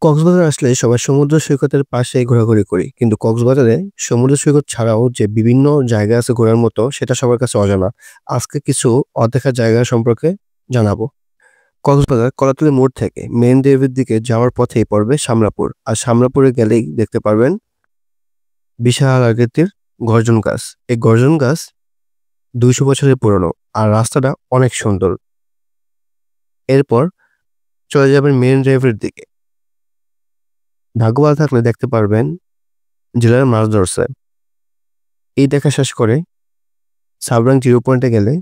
কক্সবাজার আসলে সবাই সমুদ্র সৈকতের পাশে ঘোরাঘুরি করি। কিন্তু কক্সবাজারে সমুদ্র সৈকত ছাড়াও যে বিভিন্ন জায়গা আছে ঘোরার মতো সেটা সবার কাছে অজানা। আজকে কিছু অদেখা জায়গা সম্পর্কে জানাবো। কক্সবাজার কলাতলী মোড় থেকে মেইন ড্রাইভের দিকে যাওয়ার পথেই পড়বে শামলাপুর। আর শামলাপুরে গেলেই দেখতে পারবেন বিশাল আকৃতির গর্জন গাছ। এই গর্জন গাছ ২০০ বছরের পুরনো আর রাস্তাটা অনেক সুন্দর। এরপর চলে যাবেন মেইন ড্রাইভের দিকে। ভাগ্য ভালো থাকলে দেখতে পারবেন জেলার মাছ ধরছে। এই দেখা শেষ করে সাবরাং জিরো পয়েন্টে গেলে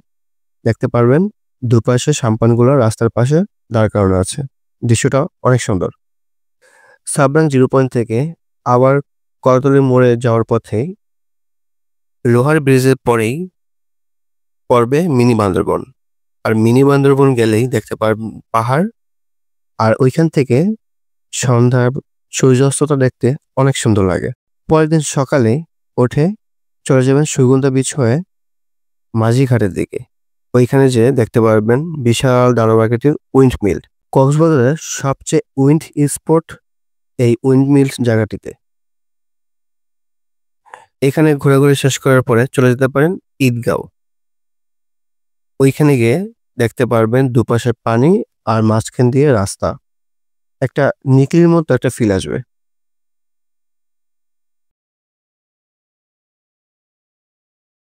দেখতে পারবেন দুপাশে সাম্পানগুলো রাস্তার পাশে দাঁড় করানো আছে। দৃশ্যটা অনেক সুন্দর। সাবরাং জিরো পয়েন্ট থেকে আবার কলাতলী মোড়ে যাওয়ার পথে লোহার ব্রিজের পরেই পড়বে মিনি বান্দরবন। আর মিনি বান্দরবন গেলেই দেখতে পারবেন পাহাড়। আর ওইখান থেকে সন্ধ্যার সূর্যাস্তটা দেখতে অনেক সুন্দর লাগে। পরের দিন সকালে উঠে চলে যাবেন সুগন্ধা বিচ হয়ে মাঝিঘাটের দিকে। ওইখানে যেয়ে দেখতে পারবেন বিশাল দানব আকৃতির উইন্ড মিল। কক্সবাজারের সবচেয়ে উইন্ড স্পট এই উইন্ড মিল জায়গাটিতে। এখানে ঘোরাঘুরি শেষ করার পরে চলে যেতে পারেন ঈদগাঁও। ওইখানে গিয়ে দেখতে পারবেন দুপাশে পানি আর মাঝখান দিয়ে রাস্তা। একটা নিকিলির মতো একটা ফিল আসবে।